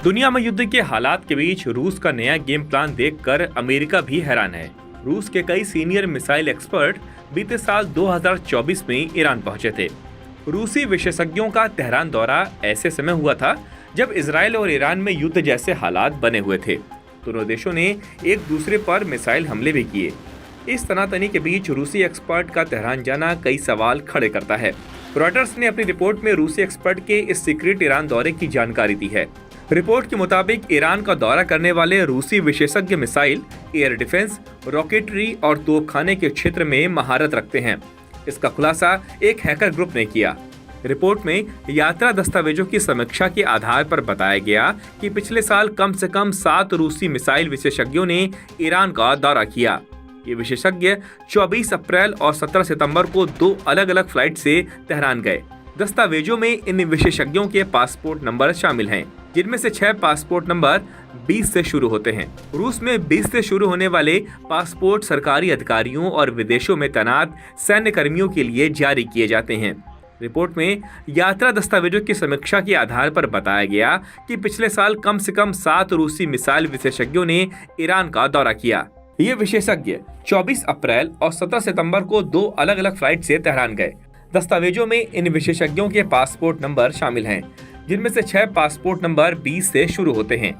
दुनिया में युद्ध के हालात के बीच रूस का नया गेम प्लान देखकर अमेरिका भी हैरान है। रूस के कई सीनियर मिसाइल एक्सपर्ट बीते साल 2024 में ईरान पहुंचे थे। रूसी विशेषज्ञों का तेहरान दौरा ऐसे समय हुआ था जब इजराइल और ईरान में युद्ध जैसे हालात बने हुए थे। दोनों देशों ने एक दूसरे पर मिसाइल हमले भी किए। इस तनातनी के बीच रूसी एक्सपर्ट का तेहरान जाना कई सवाल खड़े करता है। रॉयटर्स ने अपनी रिपोर्ट में रूसी एक्सपर्ट के इस सीक्रेट ईरान दौरे की जानकारी दी है। रिपोर्ट के मुताबिक ईरान का दौरा करने वाले रूसी विशेषज्ञ मिसाइल, एयर डिफेंस, रॉकेटरी और तोपखाने के क्षेत्र में महारत रखते हैं। इसका खुलासा एक हैकर ग्रुप ने किया। रिपोर्ट में यात्रा दस्तावेजों की समीक्षा के आधार पर बताया गया कि पिछले साल कम से कम 7 रूसी मिसाइल विशेषज्ञों ने ईरान का दौरा किया। ये विशेषज्ञ 24 अप्रैल और 17 सितंबर को 2 अलग अलग फ्लाइट से तेहरान गए। दस्तावेजों में इन विशेषज्ञों के पासपोर्ट नंबर शामिल हैं, जिनमें से 6 पासपोर्ट नंबर 20 से शुरू होते हैं। रूस में 20 से शुरू होने वाले पासपोर्ट सरकारी अधिकारियों और विदेशों में तैनात सैन्य कर्मियों के लिए जारी किए जाते हैं। रिपोर्ट में यात्रा दस्तावेजों की समीक्षा के आधार पर बताया गया कि पिछले साल कम से कम 7 रूसी मिसाइल विशेषज्ञों ने ईरान का दौरा किया। ये विशेषज्ञ 24 अप्रैल और 17 सितंबर को 2 अलग अलग फ्लाइट से तेहरान गए। दस्तावेजों में इन विशेषज्ञों के पासपोर्ट नंबर शामिल हैं, जिनमें से 6 पासपोर्ट नंबर 20 से शुरू होते हैं।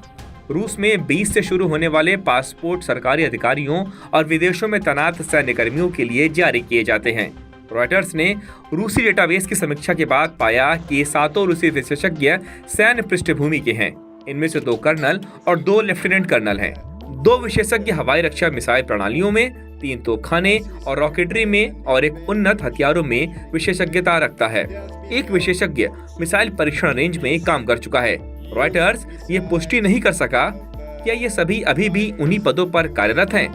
रूस में 20 से शुरू होने वाले पासपोर्ट सरकारी अधिकारियों और विदेशों में तैनात सैन्य कर्मियों के लिए जारी किए जाते हैं। रॉयटर्स ने रूसी डेटाबेस की समीक्षा के बाद पाया कि ये 7 रूसी विशेषज्ञ सैन्य पृष्ठभूमि के हैं। इनमें से 2 कर्नल और 2 लेफ्टिनेंट कर्नल हैं। 2 विशेषज्ञ हवाई रक्षा मिसाइल प्रणालियों में, 3 तोपखाने और रॉकेटरी में और एक उन्नत हथियारों में विशेषज्ञता रखता है। एक विशेषज्ञ मिसाइल परीक्षण रेंज में काम कर चुका है। रॉयटर्स ये पुष्टि नहीं कर सका क्या ये सभी अभी भी उन्हीं पदों पर कार्यरत हैं।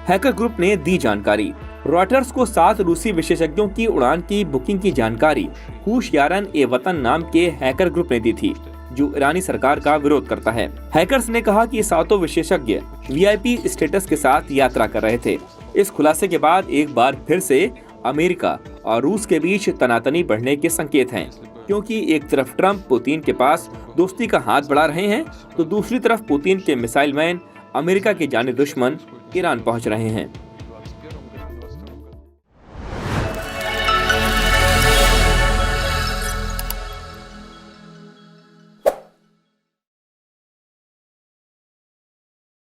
हैकर ग्रुप ने दी जानकारी। रॉयटर्स को 7 रूसी विशेषज्ञों की उड़ान की बुकिंग की जानकारी होशियारन ए वतन नाम के हैकर ग्रुप ने दी थी, जो ईरानी सरकार का विरोध करता है। हैकर्स ने कहा कि 7 विशेषज्ञ वीआईपी स्टेटस के साथ यात्रा कर रहे थे। इस खुलासे के बाद एक बार फिर से अमेरिका और रूस के बीच तनातनी बढ़ने के संकेत हैं, क्योंकि एक तरफ ट्रंप पुतिन के पास दोस्ती का हाथ बढ़ा रहे हैं, तो दूसरी तरफ पुतिन के मिसाइल मैन, अमेरिका के जाने दुश्मन ईरान पहुंच रहे हैं।